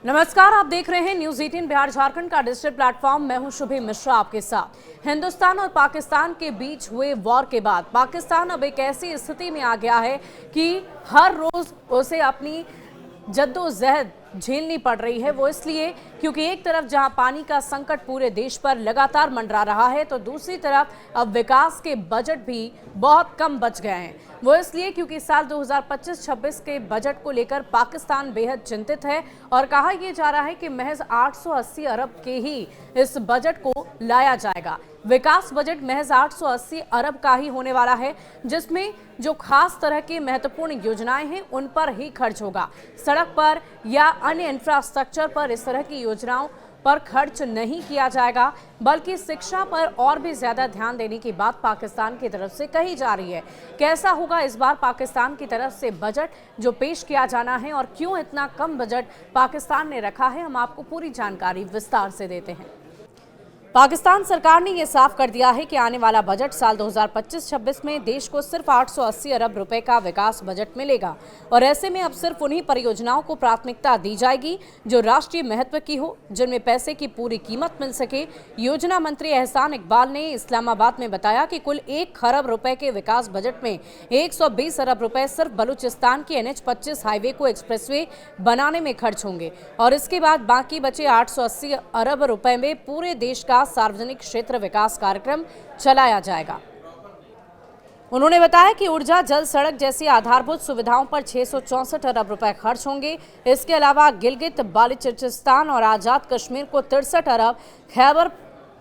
नमस्कार, आप देख रहे हैं न्यूज 18 बिहार झारखंड का डिजिटल प्लेटफॉर्म। मैं हूं शुभी मिश्रा आपके साथ। हिंदुस्तान और पाकिस्तान के बीच हुए वॉर के बाद पाकिस्तान अब एक ऐसी स्थिति में आ गया है कि हर रोज उसे अपनी जद्दोजहद झेलनी पड़ रही है। वो इसलिए क्योंकि एक तरफ जहां पानी का संकट पूरे देश पर लगातार मंडरा रहा है, तो दूसरी तरफ अब विकास के बजट भी बहुत कम बच गए हैं। वो इसलिए क्योंकि साल 2025-26 के बजट को लेकर पाकिस्तान बेहद चिंतित है और कहा यह जा रहा है कि महज 880 अरब के ही इस बजट को लाया जाएगा। विकास बजट महज 880 अरब का ही होने वाला है, जिसमें जो खास तरह की महत्वपूर्ण योजनाएं हैं उन पर ही खर्च होगा। सड़क पर या अन्य इंफ्रास्ट्रक्चर पर इस तरह की योजनाओं पर खर्च नहीं किया जाएगा, बल्कि शिक्षा पर और भी ज्यादा ध्यान देने की बात पाकिस्तान की तरफ से कही जा रही है। कैसा होगा इस बार पाकिस्तान की तरफ से बजट जो पेश किया जाना है और क्यों इतना कम बजट पाकिस्तान ने रखा है, हम आपको पूरी जानकारी विस्तार से देते हैं। पाकिस्तान सरकार ने यह साफ कर दिया है कि आने वाला बजट साल 2025-26 में देश को सिर्फ 880 अरब रुपए का विकास बजट मिलेगा और ऐसे में अब सिर्फ उन्हीं परियोजनाओं को प्राथमिकता दी जाएगी जो राष्ट्रीय महत्व की हो, जिनमें पैसे की पूरी कीमत मिल सके। योजना मंत्री एहसान इकबाल ने इस्लामाबाद में बताया कि कुल 1 खरब रुपए के विकास बजट में 120 अरब रुपए सिर्फ बलूचिस्तान की NH-25 हाईवे को एक्सप्रेसवे बनाने में खर्च होंगे और इसके बाद बाकी बचे 880 अरब रुपए में पूरे देश का सार्वजनिक क्षेत्र विकास कार्यक्रम चलाया जाएगा। उन्होंने बताया कि ऊर्जा, जल, सड़क जैसी आधारभूत सुविधाओं पर 664 अरब रुपए खर्च होंगे। इसके अलावा गिलगित बाल्टिस्तान और आजाद कश्मीर को 63 अरब, खैबर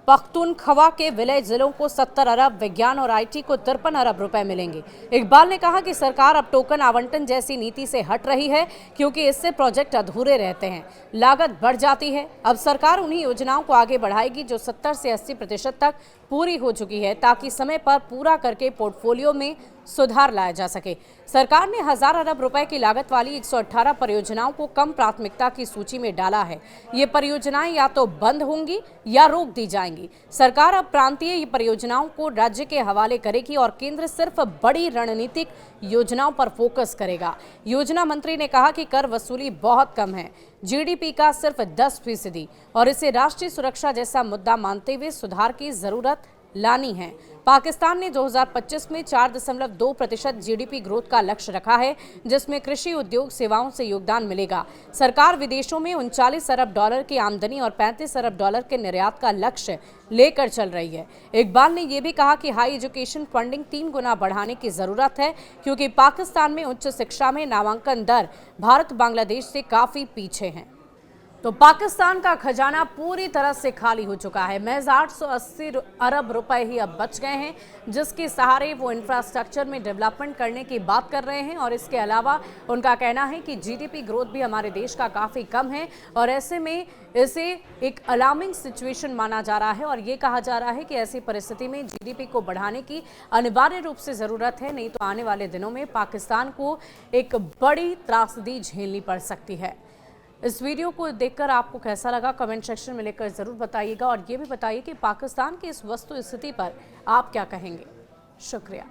पख्तूनख्वा के विलय जिलों को 70 अरब, विज्ञान और IT को 53 अरब रुपए मिलेंगे। इकबाल ने कहा कि सरकार अब टोकन आवंटन जैसी नीति से हट रही है, क्योंकि इससे प्रोजेक्ट अधूरे रहते हैं, लागत बढ़ जाती है। अब सरकार उन्हीं योजनाओं को आगे बढ़ाएगी जो 70 से 80% तक पूरी हो चुकी है, ताकि समय पर पूरा करके पोर्टफोलियो में सुधार लाया जा सके। सरकार ने 1000 अरब रुपए की लागत वाली 118 परियोजनाओं को कम प्राथमिकता की सूची में डाला है। ये परियोजनाएं या तो बंद होंगी या रोक दी जाएंगी। सरकार अब प्रांतीय परियोजनाओं को राज्य के हवाले करेगी और केंद्र सिर्फ बड़ी रणनीतिक योजनाओं पर फोकस करेगा। योजना मंत्री ने कहा कि कर वसूली बहुत कम है, GDP का सिर्फ 10% और इसे राष्ट्रीय सुरक्षा जैसा मुद्दा मानते हुए सुधार की जरूरत लानी है। पाकिस्तान ने 2025 में 4.2% GDP ग्रोथ का लक्ष्य रखा है, जिसमें कृषि, उद्योग, सेवाओं से योगदान मिलेगा। सरकार विदेशों में 39 अरब डॉलर की आमदनी और 35 अरब डॉलर के निर्यात का लक्ष्य लेकर चल रही है। इकबाल ने यह भी कहा कि हाई एजुकेशन फंडिंग 3 गुना बढ़ाने की जरूरत है, क्योंकि पाकिस्तान में उच्च शिक्षा में नामांकन दर भारत बांग्लादेश से काफी पीछे है। तो पाकिस्तान का खजाना पूरी तरह से खाली हो चुका है। महज 880 अरब रुपए ही अब बच गए हैं, जिसके सहारे वो इंफ्रास्ट्रक्चर में डेवलपमेंट करने की बात कर रहे हैं। और इसके अलावा उनका कहना है कि GDP ग्रोथ भी हमारे देश का काफ़ी कम है और ऐसे में इसे एक अलार्मिंग सिचुएशन माना जा रहा है और ये कहा जा रहा है कि ऐसी परिस्थिति में GDP को बढ़ाने की अनिवार्य रूप से ज़रूरत है, नहीं तो आने वाले दिनों में पाकिस्तान को एक बड़ी त्रासदी झेलनी पड़ सकती है। इस वीडियो को देखकर आपको कैसा लगा, कमेंट सेक्शन में लिखकर जरूर बताइएगा और ये भी बताइए कि पाकिस्तान की इस वस्तु स्थिति पर आप क्या कहेंगे। शुक्रिया।